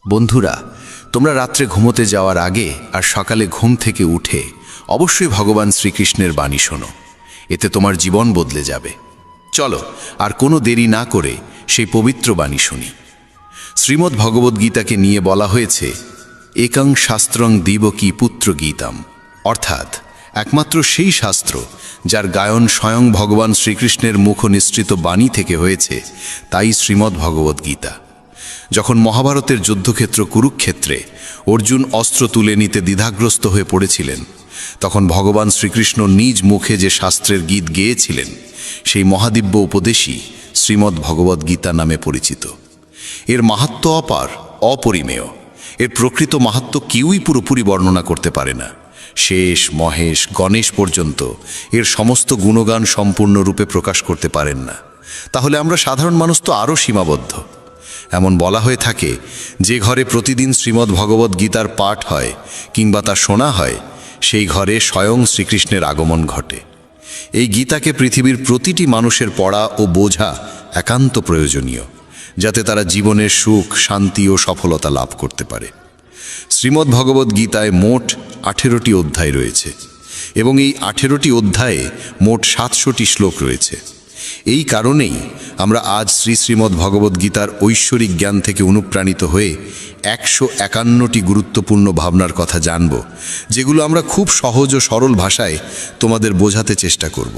বন্ধুরা, তোমরা রাত্রে ঘুমোতে যাওয়ার আগে আর সকালে ঘুম থেকে উঠে অবশ্যই ভগবান শ্রীকৃষ্ণের বাণী শোনো। এতে তোমার জীবন বদলে যাবে। চলো আর কোনো দেরি না করে সেই পবিত্র বাণী শুনি। শ্রীমদ্ ভগবদ্গীতাকে নিয়ে বলা হয়েছে একং শাস্ত্রং দিবকী পুত্র গীতাম, অর্থাৎ একমাত্র সেই শাস্ত্র যার গায়ন স্বয়ং ভগবান শ্রীকৃষ্ণের মুখ নিঃসৃত বাণী থেকে হয়েছে, তাই শ্রীমদ্ ভগবদ্গীতা। যখন মহাভারতের যুদ্ধক্ষেত্র কুরুক্ষেত্রে অর্জুন অস্ত্র তুলে নিতে দ্বিধাগ্রস্ত হয়ে পড়েছিলেন, তখন ভগবান শ্রীকৃষ্ণ নিজ মুখে যে শাস্ত্রের গীত গেয়েছিলেন, সেই মহাদিব্য উপদেশই শ্রীমদ্ ভগবদ্গীতা নামে পরিচিত। এর মাহাত্ম্য অপার, অপরিমেয়। এর প্রকৃত মাহাত্ম্য কেউই পুরোপুরি বর্ণনা করতে পারে না। শেষ, মহেশ, গণেশ পর্যন্ত এর সমস্ত গুণগান সম্পূর্ণরূপে প্রকাশ করতে পারেন না। তাহলে আমরা সাধারণ মানুষ তো আরও সীমাবদ্ধ। এমন বলা হয়ে থাকে, যে ঘরে প্রতিদিন শ্রীমদ্ ভগবদ্গীতার পাঠ হয় কিংবা তা শোনা হয়, সেই ঘরে স্বয়ং শ্রীকৃষ্ণের আগমন ঘটে। এই গীতাকে পৃথিবীর প্রতিটি মানুষের পড়া ও বোঝা একান্ত প্রয়োজনীয়, যাতে তারা জীবনের সুখ, শান্তি ও সফলতা লাভ করতে পারে। শ্রীমদ্ ভগবদ্গীতায় মোট 18টি অধ্যায় রয়েছে এবং এই 18টি অধ্যায়ে মোট 700টি শ্লোক রয়েছে। এই কারণেই আমরা আজ শ্রীমদ্ ভগবদ্গীতার ঐশ্বরিক জ্ঞান থেকে অনুপ্রাণিত হয়ে 151টি গুরুত্বপূর্ণ ভাবনার কথা জানব, যেগুলো আমরা খুব সহজ ও সরল ভাষায় তোমাদের বোঝাতে চেষ্টা করব।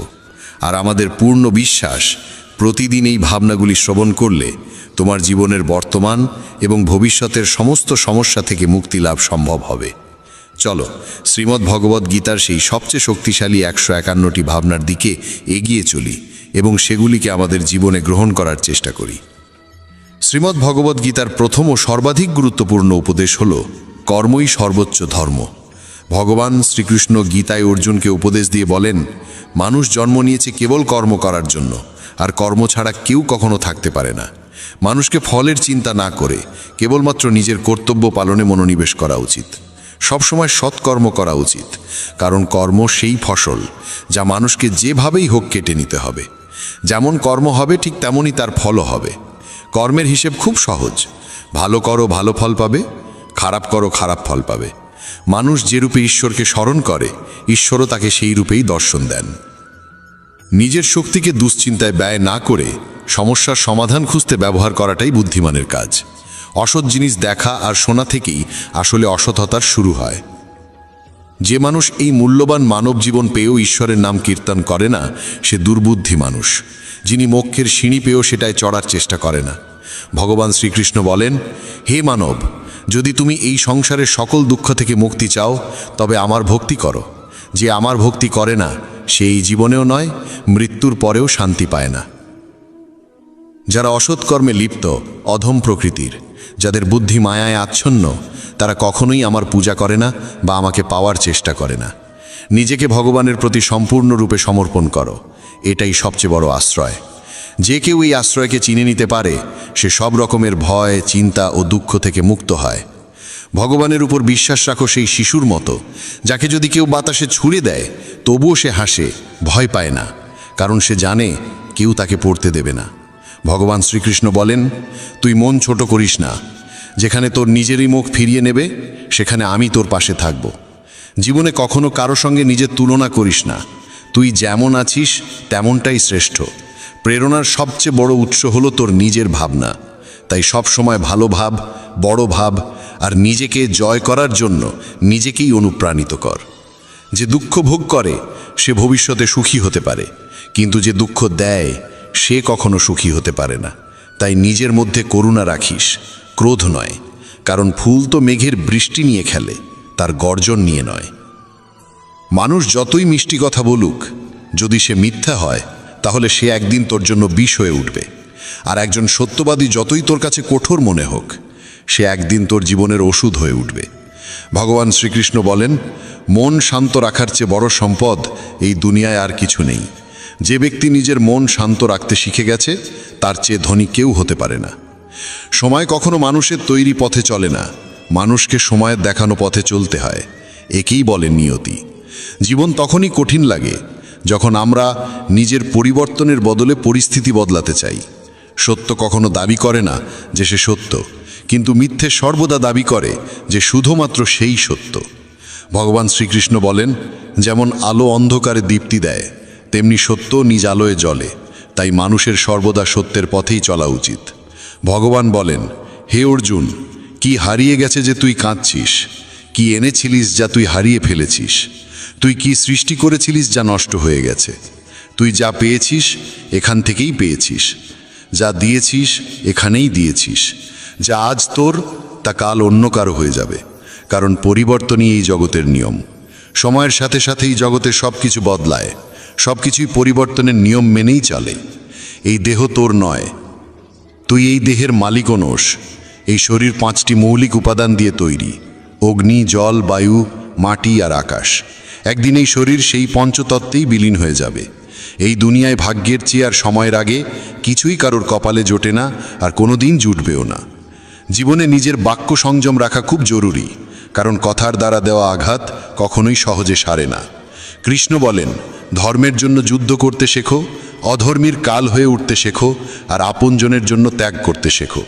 আর আমাদের পূর্ণ বিশ্বাস, প্রতিদিন এই ভাবনাগুলি শ্রবণ করলে তোমার জীবনের বর্তমান এবং ভবিষ্যতের সমস্ত সমস্যা থেকে মুক্তি লাভ সম্ভব হবে। চলো শ্রীমদ্ ভগবদ্গীতার সেই সবচেয়ে শক্তিশালী 151টি ভাবনার দিকে এগিয়ে চলি এবং সেগুলিকে আমাদের জীবনে গ্রহণ করার চেষ্টা করি। শ্রীমদ্ ভগবদ্গীতার প্রথম ও সর্বাধিক গুরুত্বপূর্ণ উপদেশ হল কর্মই সর্বোচ্চ ধর্ম। ভগবান শ্রীকৃষ্ণ গীতায় অর্জুনকে উপদেশ দিয়ে বলেন, মানুষ জন্ম নিয়েছে কেবল কর্ম করার জন্য, আর কর্ম ছাড়া কেউ কখনো থাকতে পারে না। মানুষকে ফলের চিন্তা না করে কেবলমাত্র নিজের কর্তব্য পালনে মনোনিবেশ করা উচিত। সবসময় সৎকর্ম করা উচিত, কারণ কর্ম সেই ফসল যা মানুষকে যেভাবেই হোক কেটে নিতে হবে। যেমন কর্ম হবে ঠিক তেমনই তার ফলও হবে। কর্মের হিসেব খুব সহজ। ভালো করো, ভালো ফল পাবে; খারাপ করো, খারাপ ফল পাবে। মানুষ যে রূপে ঈশ্বরকে স্মরণ করে, ঈশ্বরও তাকে সেই রূপেই দর্শন দেন। নিজের শক্তিকে দুশ্চিন্তায় ব্যয় না করে সমস্যার সমাধান খুঁজতে ব্যবহার করাটাই বুদ্ধিমানের কাজ। অসৎ জিনিস দেখা আর শোনা থেকেই আসলে অসততার শুরু হয়। যে মানুষ এই মূল্যবান মানব জীবন পেয়েও ঈশ্বরের নাম কীর্তন করে না, সে দুর্বুদ্ধি মানুষ, যিনি মোক্ষের সিঁড়ি পেয়েও সেটায় চড়ার চেষ্টা করে না। ভগবান শ্রীকৃষ্ণ বলেন, হে মানব, যদি তুমি এই সংসারের সকল দুঃখ থেকে মুক্তি চাও, তবে আমার ভক্তি করো। যে আমার ভক্তি করে না, সে এই জীবনেও নয়, মৃত্যুর পরেও শান্তি পায় না। যারা অসৎকর্মে লিপ্ত, অধম প্রকৃতির, যাদের বুদ্ধি মায়ায় আচ্ছন্ন, তারা কখনোই আমার পূজা করে না বা আমাকে পাওয়ার চেষ্টা করে না। নিজেকে ভগবানের প্রতি সম্পূর্ণরূপে সমর্পণ করো, এটাই সবচেয়ে বড় আশ্রয়। যে কেউ এই আশ্রয়কে চিনে নিতে পারে, সে সব রকমের ভয়, চিন্তা ও দুঃখ থেকে মুক্ত হয়। ভগবানের উপর বিশ্বাস রাখো সেই শিশুর মতো, যাকে যদি কেউ বাতাসে ছুঁড়ে দেয় তবুও সে হাসে, ভয় পায় না, কারণ সে জানে কেউ তাকে পড়তে দেবে না। ভগবান শ্রীকৃষ্ণ বলেন, তুই মন ছোট করিস না। যেখানে তোর নিজেরই মুখ ফিরিয়ে নেবে, সেখানে আমি তোর পাশে থাকব। জীবনে কখনো কারো সঙ্গে নিজের তুলনা করিস না। তুই যেমন আছিস তেমনটাই শ্রেষ্ঠ। প্রেরণার সবচেয়ে বড় উৎস হলো তোর নিজের ভাবনা। তাই সব সময় ভালো ভাব, বড় ভাব, আর নিজেকে জয় করার জন্য নিজেকেই অনুপ্রাণিত কর। যে দুঃখ ভোগ করে সে ভবিষ্যতে সুখী হতে পারে, কিন্তু যে দুঃখ দেয় সে কখনো সুখী হতে পারে না। তাই নিজের মধ্যে করুণা রাখিস, ক্রোধ নয়, কারণ ফুল তো মেঘের বৃষ্টি নিয়ে খেলে, তার গর্জন নিয়ে নয়। মানুষ যতই মিষ্টি কথা বলুক, যদি সে মিথ্যা হয়, তাহলে সে একদিন তোর জন্য বিষ হয়ে উঠবে। আর একজন সত্যবাদী যতই তোর কাছে কঠোর মনে হোক, সে একদিন তোর জীবনের ওষুধ হয়ে উঠবে। ভগবান শ্রীকৃষ্ণ বলেন, মন শান্ত রাখার চেয়ে বড় সম্পদ এই দুনিয়ায় আর কিছু নেই। যে ব্যক্তি নিজের মন শান্ত রাখতে শিখে গেছে, তার চেয়ে ধনী কেউ হতে পারে না। সময় কখনো মানুষের তৈরি পথে চলে না, মানুষকে সময়ের দেখানো পথে চলতে হয়। একেই বলে নিয়তি। জীবন তখনই কঠিন লাগে যখন আমরা নিজের পরিবর্তনের বদলে পরিস্থিতি বদলাতে চাই। সত্য কখনো দাবি করে না যে সে সত্য, কিন্তু মিথ্যে সর্বদা দাবি করে যে শুধুমাত্র সেই সত্য। ভগবান শ্রীকৃষ্ণ বলেন, যেমন আলো অন্ধকারে দীপ্তি দেয়, তেমনি সত্য নিজ আলোয় জ্বলে। তাই মানুষের সর্বদা সত্যের পথেই চলা উচিত। ভগবান বলেন, হে অর্জুন, কি হারিয়ে গেছে যে তুই কাঁদছিস? কি এনেছিলিস যা তুই হারিয়ে ফেলেছিস? তুই কি সৃষ্টি করেছিলিস যা নষ্ট হয়ে গেছে? তুই যা পেয়েছিস এখান থেকেই পেয়েছিস, যা দিয়েছিস এখানেই দিয়েছিস। যা আজ তোর তা কাল অন্য কারো হয়ে যাবে, কারণ পরিবর্তনই এই জগতের নিয়ম। সময়ের সাথে সাথেই জগতে সব কিছু বদলায়, সব কিছুই পরিবর্তনের নিয়ম মেনেই চলে। এই দেহ তোর নয়, তুই এই দেহের মালিকও নোস। এই শরীর 5টি মৌলিক উপাদান দিয়ে তৈরি: অগ্নি, জল, বায়ু, মাটি আর আকাশ। একদিন এই শরীর সেই পঞ্চতত্ত্বেই বিলীন হয়ে যাবে। এই দুনিয়ায় ভাগ্যের চেয়ে আর সময়ের আগে কিছুই কারোর কপালে জোটে না, আর কোনোদিন জুটবেও না। জীবনে নিজের বাক্য সংযম রাখা খুব জরুরি, কারণ কথার দ্বারা দেওয়া আঘাত কখনোই সহজে সারে না। কৃষ্ণ বলেন, ধর্মের জন্য যুদ্ধ করতে শেখো, অধর্মীর কাল হয়ে উঠতে শেখো, আর আপনজনের জন্য ত্যাগ করতে শেখো।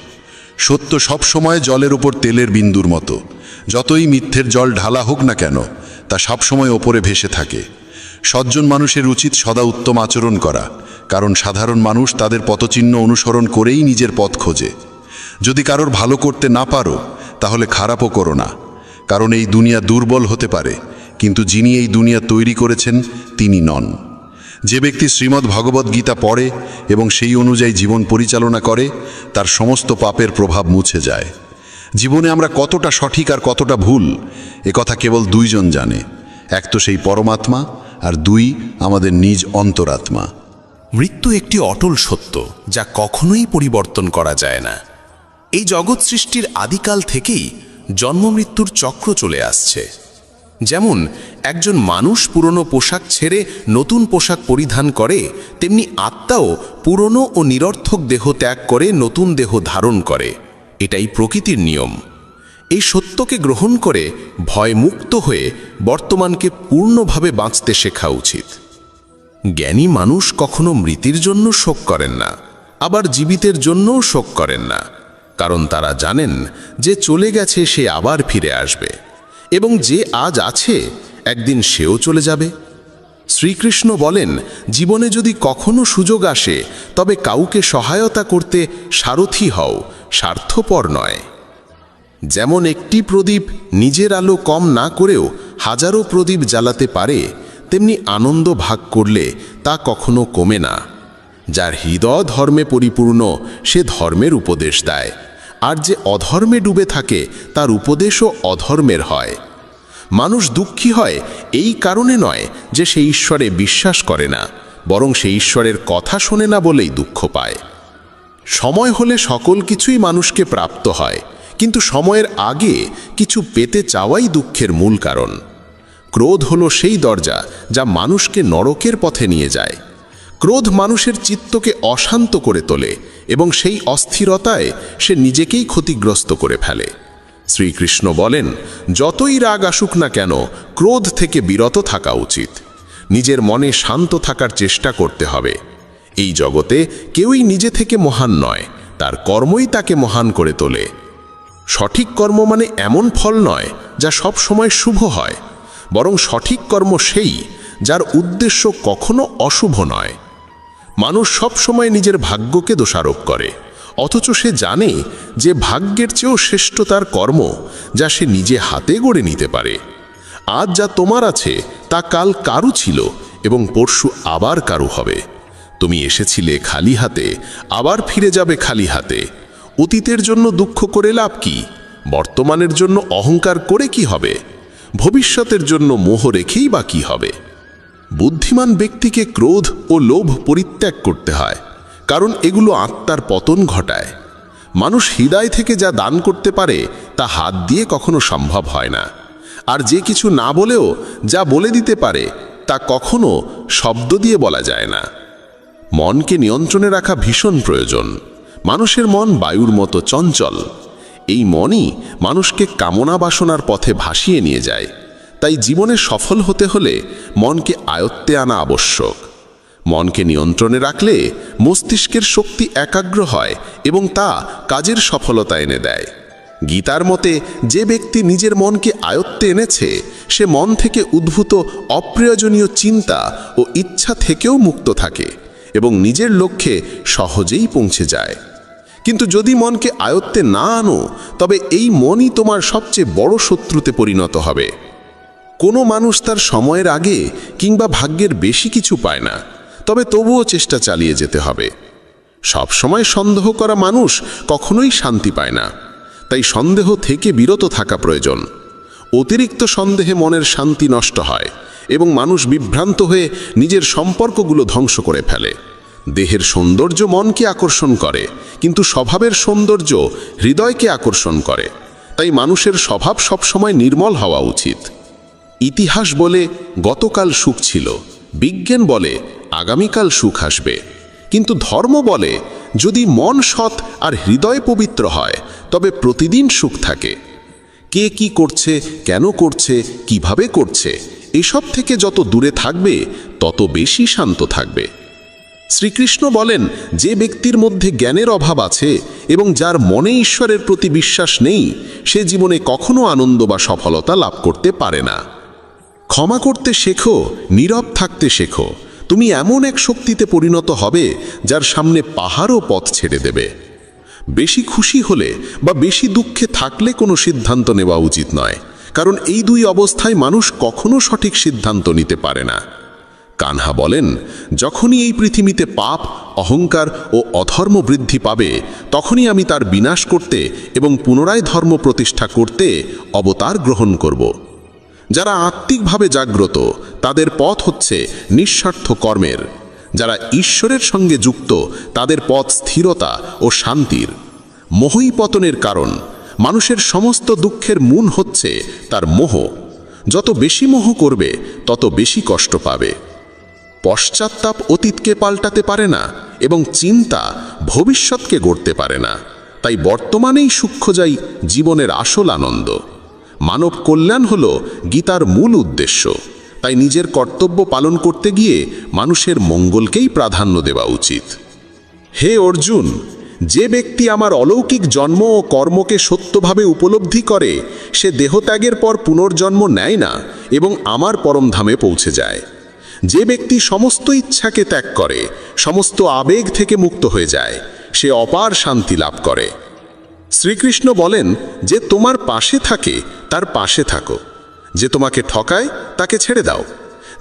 সত্য সব সময় জলের ওপর তেলের বিন্দুর মতো। যতই মিথ্যের জল ঢালা হোক না কেন, তা সবসময় ওপরে ভেসে থাকে। সজ্জন মানুষের উচিত সদা উত্তম আচরণ করা, কারণ সাধারণ মানুষ তাদের পথচিহ্ন অনুসরণ করেই নিজের পথ খোঁজে। যদি কারোর ভালো করতে না পারো, তাহলে খারাপও করো না, কারণ এই দুনিয়া দুর্বল হতে পারে, কিন্তু যিনি এই দুনিয়া তৈরি করেছেন তিনি নন। যে ব্যক্তি শ্রীমদ্ ভগবদ্ গীতা পড়ে এবং সেই অনুযায়ী জীবন পরিচালনা করে, তার সমস্ত পাপের প্রভাব মুছে যায়। জীবনে আমরা কতটা সঠিক আর কতটা ভুল, একথা কেবল দুইজন জানে। এক তো সেই পরমাত্মা, আর দুই আমাদের নিজ অন্তরাত্মা। মৃত্যু একটি অটল সত্য, যা কখনোই পরিবর্তন করা যায় না। এই জগৎ সৃষ্টির আদিকাল থেকেই জন্ম মৃত্যুর চক্র চলে আসছে। যেমন একজন মানুষ পুরনো পোশাক ছেড়ে নতুন পোশাক পরিধান করে, তেমনি আত্মাও পুরনো ও নিরর্থক দেহ ত্যাগ করে নতুন দেহ ধারণ করে। এটাই প্রকৃতির নিয়ম। এই সত্যকে গ্রহণ করে ভয়মুক্ত হয়ে বর্তমানকে পূর্ণভাবে বাঁচতে শেখা উচিত। জ্ঞানী মানুষ কখনো মৃতির জন্য শোক করেন না, আবার জীবিতের জন্যও শোক করেন না, কারণ তারা জানেন যে চলে গেছে সে আবার ফিরে আসবে, এবং যে আজ আছে একদিন সেও চলে যাবে। শ্রীকৃষ্ণ বলেন, জীবনে যদি কখনো সুযোগ আসে, তবে কাউকে সহায়তা করতে সারথি হও, স্বার্থপর নয়। যেমন একটি প্রদীপ নিজের আলো কম না করেও হাজারো প্রদীপ জ্বালাতে পারে, তেমনি আনন্দ ভাগ করলে তা কখনো কমে না। যার হৃদয় ধর্মে পরিপূর্ণ, সে ধর্মের উপদেশ দেয়, আর যে অধর্মে ডুবে থাকে তার উপদেশও অধর্মের হয়। মানুষ দুঃখী হয় এই কারণে নয় যে সে ঈশ্বরে বিশ্বাস করে না, বরং সে ঈশ্বরের কথা শোনে না বলেই দুঃখ পায়। সময় হলে সকল কিছুই মানুষকে প্রাপ্ত হয়, কিন্তু সময়ের আগে কিছু পেতে চাওয়াই দুঃখের মূল কারণ। ক্রোধ হলো সেই দরজা যা মানুষকে নরকের পথে নিয়ে যায়। ক্রোধ মানুষের চিত্তকে অশান্ত করে তোলে এবং সেই অস্থিরতায় সে নিজেকেই ক্ষতিগ্রস্ত করে ফেলে। শ্রীকৃষ্ণ বলেন, যতই রাগ আসুক না কেন, ক্রোধ থেকে বিরত থাকা উচিত। নিজের মনে শান্ত থাকার চেষ্টা করতে হবে। এই জগতে কেউই নিজে থেকে মহান নয়, তার কর্মই তাকে মহান করে তোলে। সঠিক কর্ম মানে এমন ফল নয় যা সব সময় শুভ হয়, বরং সঠিক কর্ম সেই যার উদ্দেশ্য কখনো অশুভ নয়। মানুষ সব সময় নিজের ভাগ্যকে দোষারোপ করে, অথচ সে জানে যে ভাগ্যের চেয়েও শ্রেষ্ঠ তার কর্ম, যা সে নিজে হাতে গড়ে নিতে পারে। আজ যা তোমার আছে তা কাল কারু ছিল এবং পরশু আবার কারু হবে। তুমি এসেছিলে খালি হাতে, আবার ফিরে যাবে খালি হাতে। অতীতের জন্য দুঃখ করে লাভ কি? বর্তমানের জন্য অহংকার করে কি হবে? ভবিষ্যতের জন্য মোহ রেখেই বা কি হবে? বুদ্ধিমান ব্যক্তিকে ক্রোধ ও লোভ পরিত্যাগ করতে হয়, কারণ এগুলো আত্মার পতন ঘটায়। মানুষ হৃদয় থেকে যা দান করতে পারে তা হাত দিয়ে কখনো সম্ভব হয় না, আর যে কিছু না বলেও যা বলে দিতে পারে তা কখনো শব্দ দিয়ে বলা যায় না। মনকে নিয়ন্ত্রণে রাখা ভীষণ প্রয়োজন। মানুষের মন বায়ুর মতো চঞ্চল। এই মনই মানুষকে কামনা বাসনার পথে ভাসিয়ে নিয়ে যায়। তাই জীবনে সফল হতে হলে মনকে আয়ত্তে আনা আবশ্যক। মনকে নিয়ন্ত্রণে রাখলে মস্তিষ্কের শক্তি একাগ্র হয় এবং তা কাজের সফলতা এনে দেয়। গীতার মতে যে ব্যক্তি নিজের মনকে আয়ত্তে এনেছে সে মন থেকে উদ্ভূত অপ্রয়োজনীয় চিন্তা ও ইচ্ছা থেকেও মুক্ত থাকে এবং নিজের লক্ষ্যে সহজেই পৌঁছে যায়। কিন্তু যদি মনকে আয়ত্তে না আনো তবে এই মনই তোমার সবচেয়ে বড় শত্রুতে পরিণত হবে। কোনো মানুষ তার সময়ের আগে কিংবা ভাগ্যের বেশি কিছু পায় না, তবে তবুও চেষ্টা চালিয়ে যেতে হবে। সবসময় সন্দেহ করা মানুষ কখনোই শান্তি পায় না, তাই সন্দেহ থেকে বিরত থাকা প্রয়োজন। অতিরিক্ত সন্দেহে মনের শান্তি নষ্ট হয় এবং মানুষ বিভ্রান্ত হয়ে নিজের সম্পর্কগুলো ধ্বংস করে ফেলে। দেহের সৌন্দর্য মনকে আকর্ষণ করে, কিন্তু স্বভাবের সৌন্দর্য হৃদয়কে আকর্ষণ করে। তাই মানুষের স্বভাব সবসময় নির্মল হওয়া উচিত। ইতিহাস বলে গতকাল সুখ ছিল, বিজ্ঞান বলে আগামীকাল সুখ আসবে, কিন্তু ধর্ম বলে যদি মন সৎ আর হৃদয় পবিত্র হয় তবে প্রতিদিন সুখ থাকে। কে কি করছে, কেন করছে, কিভাবে করছে, এসব থেকে যত দূরে থাকবে তত বেশি শান্ত থাকবে। শ্রীকৃষ্ণ বলেন, যে ব্যক্তির মধ্যে জ্ঞানের অভাব আছে এবং যার মনে ঈশ্বরের প্রতি বিশ্বাস নেই সে জীবনে কখনো আনন্দ বা সফলতা লাভ করতে পারে না। ক্ষমা করতে শেখো, নীরব থাকতে শেখো। তুমি এমন এক শক্তিতে পরিণত হবে যার সামনে পাহাড়ও পথ ছেড়ে দেবে। বেশি খুশি হলে বা বেশি দুঃখে থাকলে কোনো সিদ্ধান্ত নেওয়া উচিত নয়, কারণ এই দুই অবস্থায় মানুষ কখনো সঠিক সিদ্ধান্ত নিতে পারে না। কানহা বলেন, যখনই এই পৃথিবীতে পাপ, অহংকার ও অধর্ম বৃদ্ধি পাবে তখনই আমি তার বিনাশ করতে এবং পুনরায় ধর্ম প্রতিষ্ঠা করতে অবতার গ্রহণ করব। যারা আত্মিকভাবে জাগ্রত তাদের পথ হচ্ছে নিঃস্বার্থ কর্মের। যারা ঈশ্বরের সঙ্গে যুক্ত তাদের পথ স্থিরতা ও শান্তির। মোহই পতনের কারণ। মানুষের সমস্ত দুঃখের মূল হচ্ছে তার মোহ। যত বেশি মোহ করবে তত বেশি কষ্ট পাবে। পশ্চাত্তাপ অতীতকে পাল্টাতে পারে না এবং চিন্তা ভবিষ্যৎকে গড়তে পারে না। তাই বর্তমানেই সূক্ষ্ম যাই জীবনের আসল আনন্দ। মানব কল্যাণ হল গীতার মূল উদ্দেশ্য। তাই নিজের কর্তব্য পালন করতে গিয়ে মানুষের মঙ্গলকেই প্রাধান্য দেওয়া উচিত। হে অর্জুন, যে ব্যক্তি আমার অলৌকিক জন্ম ও কর্মকে সত্যভাবে উপলব্ধি করে সে দেহত্যাগের পর পুনর্জন্ম নেয় না এবং আমার পরমধামে পৌঁছে যায়। যে ব্যক্তি সমস্ত ইচ্ছাকে ত্যাগ করে, সমস্ত আবেগ থেকে মুক্ত হয়ে যায়, সে অপার শান্তি লাভ করে। শ্রীকৃষ্ণ বলেন, যে তোমার পাশে থাকে তার পাশে থাকো, যে তোমাকে ঠকায় তাকে ছেড়ে দাও।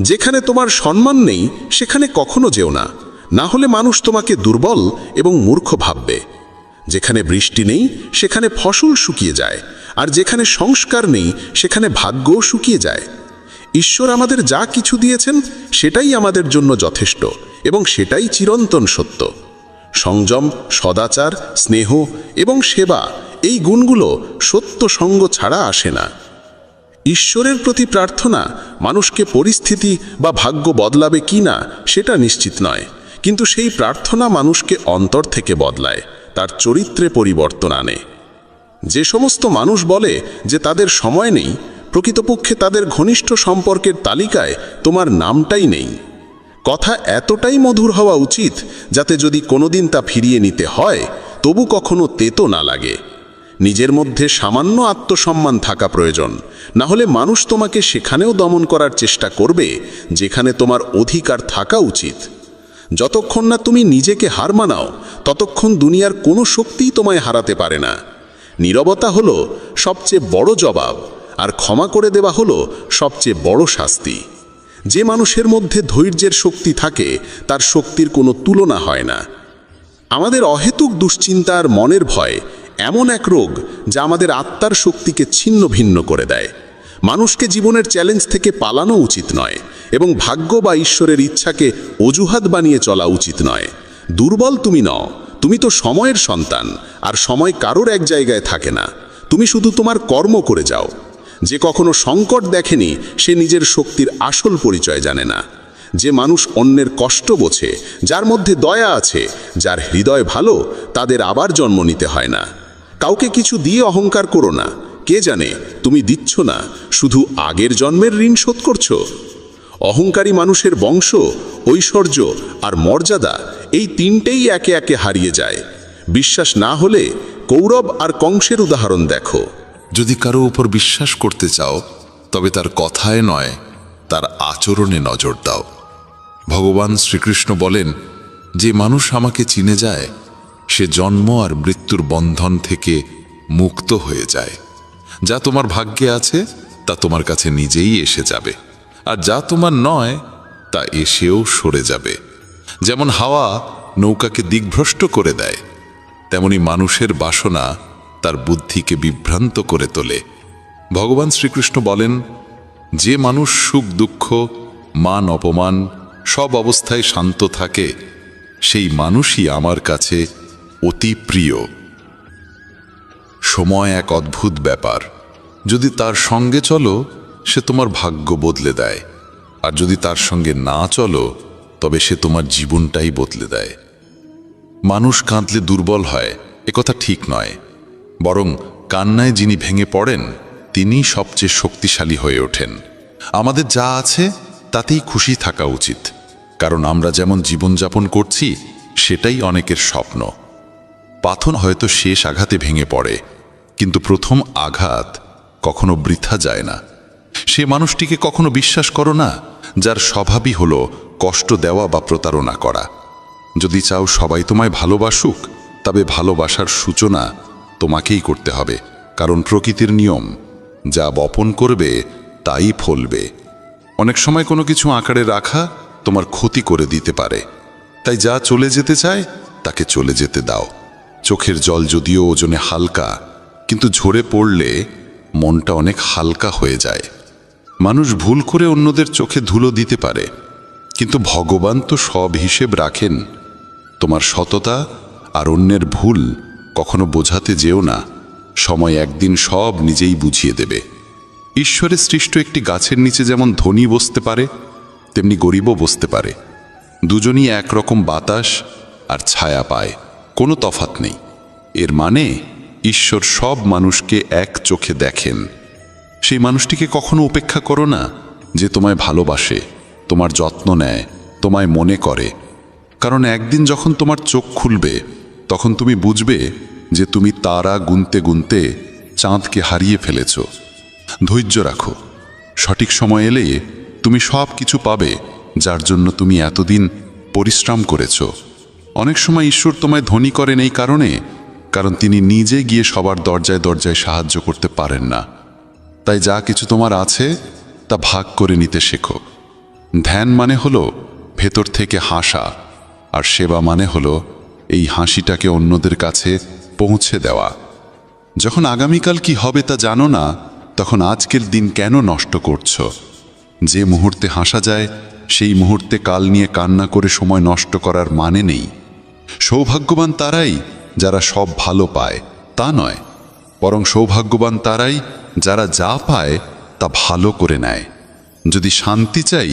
যেখানে তোমার সম্মান নেই সেখানে কখনো যেও না, না হলে মানুষ তোমাকে দুর্বল এবং মূর্খ ভাববে। যেখানে বৃষ্টি নেই সেখানে ফসল শুকিয়ে যায়, আর যেখানে সংস্কার নেই সেখানে ভাগ্যও শুকিয়ে যায়। ঈশ্বর আমাদের যা কিছু দিয়েছেন সেটাই আমাদের জন্য যথেষ্ট এবং সেটাই চিরন্তন সত্য। সংযম, সদাচার, স্নেহ এবং সেবা, এই গুণগুলো সত্য সঙ্গ ছাড়া আসে না। ঈশ্বরের প্রতি প্রার্থনা মানুষকে পরিস্থিতি বা ভাগ্য বদলাবে কি না সেটা নিশ্চিত নয়, কিন্তু সেই প্রার্থনা মানুষকে অন্তর থেকে বদলায়, তার চরিত্রে পরিবর্তন আনে। যে সমস্ত মানুষ বলে যে তাদের সময় নেই, প্রকৃতপক্ষে তাদের ঘনিষ্ঠ সম্পর্কের তালিকায় তোমার নামটাই নেই। কথা এতটাই মধুর হওয়া উচিত যাতে যদি কোনোদিন তা ফিরিয়ে নিতে হয় তবু কখনো তেতো না লাগে। নিজের মধ্যে সামান্য আত্মসম্মান থাকা প্রয়োজন, না হলে মানুষ তোমাকে সেখানেও দমন করার চেষ্টা করবে যেখানে তোমার অধিকার থাকা উচিত। যতক্ষণ না তুমি নিজেকে হার মানাও ততক্ষণ দুনিয়ার কোনো শক্তিই তোমায় হারাতে পারে না। নীরবতা হলো সবচেয়ে বড় জবাব, আর ক্ষমা করে দেওয়া হলো সবচেয়ে বড় শাস্তি। যে মানুষের মধ্যে ধৈর্যের শক্তি থাকে তার শক্তির কোনো তুলনা হয় না। আমাদের অহেতুক দুশ্চিন্তা আর মনের ভয় এমন এক রোগ যা আমাদের আত্মার শক্তিকে ছিন্ন ভিন্ন করে দেয়। মানুষকে জীবনের চ্যালেঞ্জ থেকে পালানো উচিত নয় এবং ভাগ্য বা ঈশ্বরের ইচ্ছাকে অজুহাত বানিয়ে চলা উচিত নয়। দুর্বল তুমি নও, তুমি তো সময়ের সন্তান, আর সময় কারোর এক জায়গায় থাকে না। তুমি শুধু তোমার কর্ম করে যাও। যে কখনো সংকট দেখেনি সে নিজের শক্তির আসল পরিচয় জানে না। যে মানুষ অন্যের কষ্ট বোঝে, যার মধ্যে দয়া আছে, যার হৃদয় ভালো, তাদের আবার জন্ম নিতে হয় না। কাউকে কিছু দিয়ে অহংকার করো না। কে জানে তুমি দিচ্ছ না, শুধু আগের জন্মের ঋণ শোধ করছো। অহংকারী মানুষের বংশ, ঐশ্বর্য আর মর্যাদা, এই তিনটেই একে একে হারিয়ে যায়। বিশ্বাস না হলে কৌরব আর কংসের উদাহরণ দেখো। যদি কারো উপর বিশ্বাস করতে চাও তবে তার কথায় নয়, তার আচরণে নজর দাও। ভগবান শ্রীকৃষ্ণ বলেন, যে মানুষ আমাকে চিনে যায় সে জন্ম আর মৃত্যুর বন্ধন থেকে মুক্ত হয়ে যায়। যা তোমার ভাগ্যে আছে তা তোমার কাছে নিজেই এসে যাবে, আর যা তোমার নয় তা এসেও সরে যাবে। যেমন হাওয়া নৌকাকে দিকভ্রষ্ট করে দেয়, তেমনি মানুষের বাসনা তার বুদ্ধিকে বিভ্রান্ত করে তোলে। ভগবান শ্রীকৃষ্ণ বলেন, যে মানুষ সুখ দুঃখ মান অপমান সব অবস্থায় শান্ত থাকে সেই মানুষই আমার কাছে অতি প্রিয়। সময় এক অদ্ভুত ব্যাপার। যদি তার সঙ্গে চলো সে তোমার ভাগ্য বদলে দেয়, আর যদি তার সঙ্গে না চলো তবে সে তোমার জীবনটাই বদলে দেয়। মানুষ কাঁদলে দুর্বল হয় একথা ঠিক নয়, বরং কান্নায় যিনি ভেঙে পড়েন তিনি সবচেয়ে শক্তিশালী হয়ে ওঠেন। আমাদের যা আছে তাতেই খুশি থাকা উচিত, কারণ আমরা যেমন জীবনযাপন করছি সেটাই অনেকের স্বপ্ন। পাথর হয়তো শেষ আঘাতে ভেঙে পড়ে, কিন্তু প্রথম আঘাত কখনো বৃথা যায় না। সে মানুষটিকে কখনো বিশ্বাস করো না যার স্বভাবই হলো কষ্ট দেওয়া বা প্রতারণা করা। যদি চাও সবাই তোমায় ভালোবাসুক, তবে ভালোবাসার সূচনা তোমাকেই করতে হবে, কারণ প্রকৃতির নিয়ম, যা বপন করবে তাই ফলবে। অনেক সময় কোনো কিছু আঁকড়ে রাখা তোমার ক্ষতি করে দিতে পারে, তাই যা চলে যেতে চায় তাকে চলে যেতে দাও। চোখের জল যদিও ওজনে হালকা, কিন্তু ঝরে পড়লে মনটা অনেক হালকা হয়ে যায়। মানুষ ভুল করে অন্যদের চোখে ধুলো দিতে পারে, কিন্তু ভগবান তো সব হিসেব রাখেন। তোমার সততা আর অন্যের ভুল কখনো বোঝাতে যেও না, সময় একদিন সব নিজেই বুঝিয়ে দেবে। ঈশ্বরের সৃষ্ট একটি গাছের নিচে যেমন ধনী বসতে পারে তেমনি গরিবও বসতে পারে। দুজনই একরকম বাতাস আর ছায়া পায়, কোনো তফাৎ নেই। এর মানে ঈশ্বর সব মানুষকে এক চোখে দেখেন। সেই মানুষটিকে কখনো উপেক্ষা করো না যে তোমায় ভালোবাসে, তোমার যত্ন নেয়, তোমায় মনে করে, কারণ একদিন যখন তোমার চোখ খুলবে তখন তুমি বুঝবে যে তুমি তারা গুনতে গুনতে চাঁদকে হারিয়ে ফেলেছ। ধৈর্য রাখো, সঠিক সময় এলে তুমি সব কিছু পাবে যার জন্য তুমি এতদিন পরিশ্রম করেছ। অনেক সময় ঈশ্বর তোমায় ধনী করেন এই কারণ তিনি নিজে গিয়ে সবার দরজায় দরজায় সাহায্য করতে পারেন না। তাই যা কিছু তোমার আছে তা ভাগ করে নিতে শেখো। ধ্যান মানে হলো ভেতর থেকে হাসা, আর সেবা মানে হলো এই হাসিটাকে অন্যদের কাছে পৌঁছে দেওয়া। যখন আগামীকাল কি হবে তা জানো না, তখন আজকের দিন কেন নষ্ট করছো? যে মুহূর্তে হাসা যায় সেই মুহূর্তে কাল নিয়ে কান্না করে সময় নষ্ট করার মানে নেই। সৌভাগ্যবান তারাই যারা সব ভালো পায় তা নয়, বরং সৌভাগ্যবান তারাই যারা যা পায় তা ভালো করে নেয়। যদি শান্তি চাই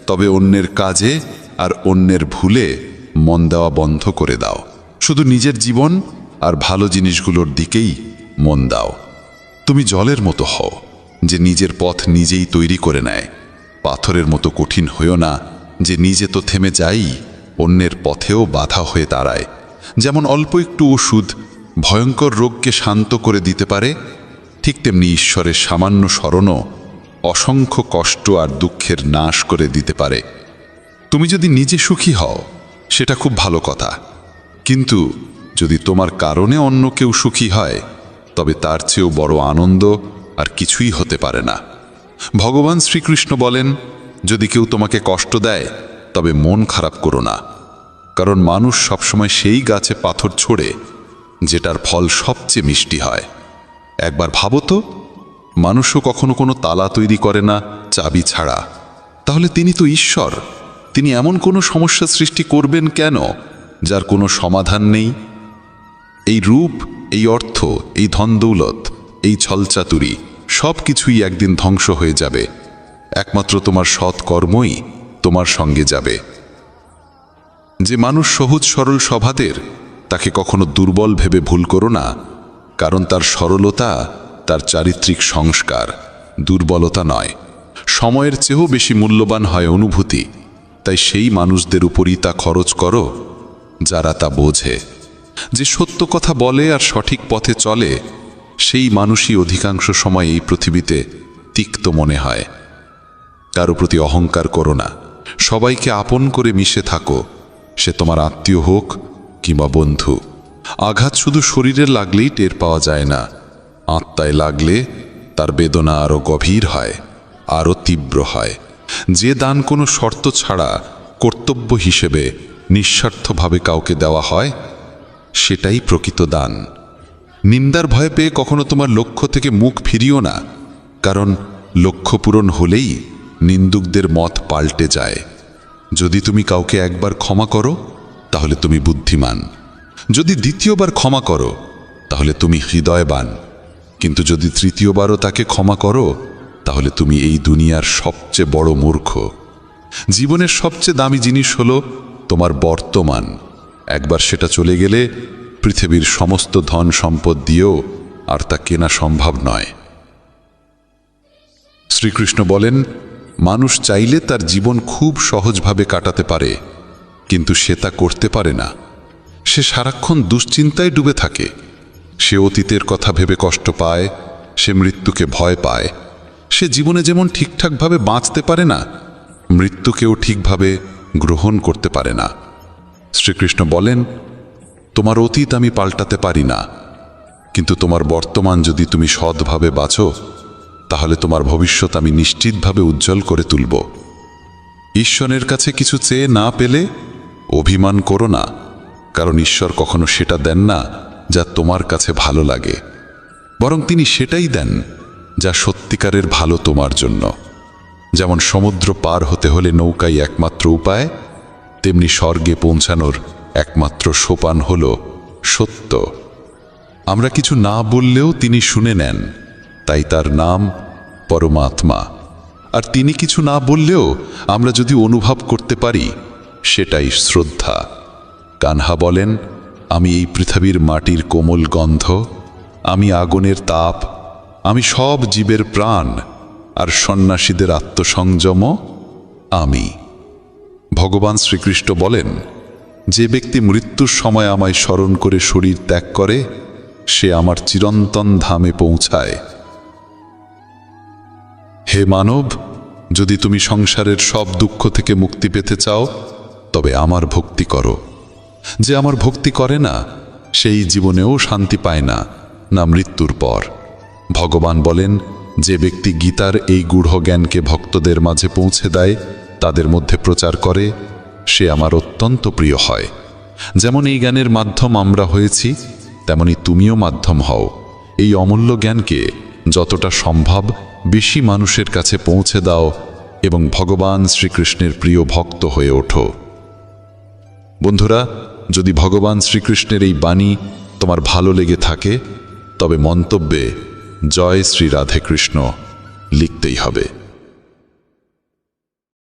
তবে অন্যের কাজে আর অন্যের ভুলে মন দেওয়া বন্ধ করে দাও। শুধু নিজের জীবন আর ভালো জিনিসগুলোর দিকেই মন দাও। তুমি জলের মতো হও যে নিজের পথ নিজেই তৈরি করে নেয়। পাথরের মতো কঠিন হইও না যে নিজে তো থেমে যাই, অন্যের পথেও বাধা হয়ে দাঁড়ায়। যেমন অল্প একটু ওষুধ ভয়ঙ্কর রোগকে শান্ত করে দিতে পারে, ঠিক তেমনি ঈশ্বরের সামান্য স্মরণও অসংখ্য কষ্ট আর দুঃখের নাশ করে দিতে পারে। তুমি যদি নিজে সুখী হও সেটা খুব ভালো কথা, কিন্তু যদি তোমার কারণে অন্য কেউ সুখী হয় তবে তার চেয়েও বড় আনন্দ আর কিছুই হতে পারে না। ভগবান শ্রীকৃষ্ণ বলেন, যদি কেউ তোমাকে কষ্ট দেয় তবে মন খারাপ করো না, কারণ মানুষ সবসময় সেই গাছে পাথর ছোড়ে যেটার ফল সবচেয়ে মিষ্টি হয়। একবার ভাবো তো, মানুষও কখনো কোনো তালা তৈরি করে না চাবি ছাড়া, তাহলে তিনি তো ঈশ্বর। তিনি এমন কোনো সমস্যা সৃষ্টি করবেন কেন যার কোনো সমাধান নেই? এই রূপ, এই অর্থ, এই ধনদৌলত, এই ছলচাতুরি সব কিছুই একদিন ধ্বংস হয়ে যাবে। একমাত্র তোমার সৎ কর্মই তোমার সঙ্গে যাবে। যে মানুষ সহজ সরল স্বভাবের তাকে কখনো দুর্বল ভেবে ভুল করো না, কারণ তার সরলতা তার চারিত্রিক সংস্কার, দুর্বলতা নয়। সময়ের চেয়েও বেশি মূল্যবান হয় অনুভূতি, তাই সেই মানুষদের উপরই তা খরচ করো যারা তা বোঝে। যে সত্য কথা বলে আর সঠিক পথে চলে, সেই মানুষই অধিকাংশ সময় এই পৃথিবীতে তিক্ত মনে হয়। কারো প্রতি অহংকার করো না, সবাইকে আপন করে মিশে থাকো, সে তোমার আত্মীয় হোক কিংবা বন্ধু। আঘাত শুধু শরীরে লাগলেই টের পাওয়া যায় না, আত্মায় লাগলে তার বেদনা আরও গভীর হয়, আরও তীব্র হয়। যে দান কোনো শর্ত ছাড়া কর্তব্য হিসেবে নিঃস্বার্থভাবে কাউকে দেওয়া হয়, সেটাই প্রকৃত দান। নিন্দার ভয় পেয়ে কখনো তোমার লক্ষ্য থেকে মুখ ফিরিও না, কারণ লক্ষ্য পূরণ হলেই নিন্দুকদের মত পাল্টে যায়। যদি তুমি কাউকে একবার ক্ষমা করো, তাহলে তুমি বুদ্ধিমান। যদি দ্বিতীয়বার ক্ষমা করো, তাহলে তুমি হৃদয়বান। কিন্তু যদি তৃতীয়বারও তাকে ক্ষমা করো, তাহলে তুমি এই দুনিয়ার সবচেয়ে বড় মূর্খ। জীবনের সবচেয়ে দামি জিনিস হলো তোমার বর্তমান। একবার সেটা চলে গেলে পৃথিবীর সমস্ত ধন সম্পদ দিয়েও আর তা কেনা সম্ভব নয়। শ্রীকৃষ্ণ বলেন, মানুষ চাইলে তার জীবন খুব সহজভাবে কাটাতে পারে, কিন্তু সে তা করতে পারে না। সে সারাক্ষণ দুশ্চিন্তায় ডুবে থাকে। সে অতীতের কথা ভেবে কষ্ট পায়, সে মৃত্যুকে ভয় পায়। সে জীবনে যেমন ঠিকঠাকভাবে বাঁচতে পারে না, মৃত্যুকেও ঠিকভাবে গ্রহণ করতে পারে না। শ্রীকৃষ্ণ বলেন, তোমার অতীত আমি পাল্টাতে পারি না, কিন্তু তোমার বর্তমান যদি তুমি সৎভাবে বাঁচো, তাহলে তোমার ভবিষ্যৎ আমি নিশ্চিতভাবে উজ্জ্বল করে তুলব। ঈশ্বরের কাছে কিছু চেয়ে না পেলে অভিমান করো না, কারণ ঈশ্বর কখনো সেটা দেন না যা তোমার কাছে ভালো লাগে, বরং তিনি সেটাই দেন যা সত্যিকারের ভালো তোমার জন্য। যেমন সমুদ্র পার হতে হলে নৌকাই একমাত্র উপায়, তেমনি স্বর্গে পৌঁছানোর একমাত্র সোপান হল সত্য। আমরা কিছু না বললেও তিনি শুনে নেন, তাই তার নাম পরমাত্মা। আর তিনি কিছু না বললেও আমরা যদি অনুভব করতে পারি, সেটাই শ্রদ্ধা। কানহা বলেন, আমি এই পৃথিবীর মাটির কোমল গন্ধ, আমি আগুনের তাপ, আমি সব জীবের প্রাণ, আর সন্ন্যাসীদের আত্মসংযম আমি। ভগবান শ্রীকৃষ্ণ বলেন, যে ব্যক্তি মৃত্যুর সময় আমায় স্মরণ করে শরীর ত্যাগ করে, সে আমার চিরন্তন ধামে পৌঁছায়। হে মানব, যদি তুমি সংসারের সব দুঃখ থেকে মুক্তি পেতে চাও, তবে আমার ভক্তি করো। যে আমার ভক্তি করে না, সেই জীবনেও শান্তি পায় না, না মৃত্যুর পর। ভগবান বলেন, যে ব্যক্তি গীতার এই গূঢ় জ্ঞানকে ভক্তদের মাঝে পৌঁছে দেয়, তাদের মধ্যে প্রচার করে, সে আমার অত্যন্ত প্রিয় হয়। যেমন এই জ্ঞানের মাধ্যম আমরা হয়েছি, তেমনি তুমিও মাধ্যম হও। এই অমূল্য জ্ঞানকে যতটা সম্ভব বেশি মানুষের কাছে পৌঁছে দাও এবং ভগবান শ্রীকৃষ্ণের প্রিয় ভক্ত হয়ে ওঠো। বন্ধুরা, যদি ভগবান শ্রীকৃষ্ণের এই বাণী তোমার ভালো লেগে থাকে, তবে মন্তব্যে জয় শ্রী রাধে কৃষ্ণ লিখতেই হবে।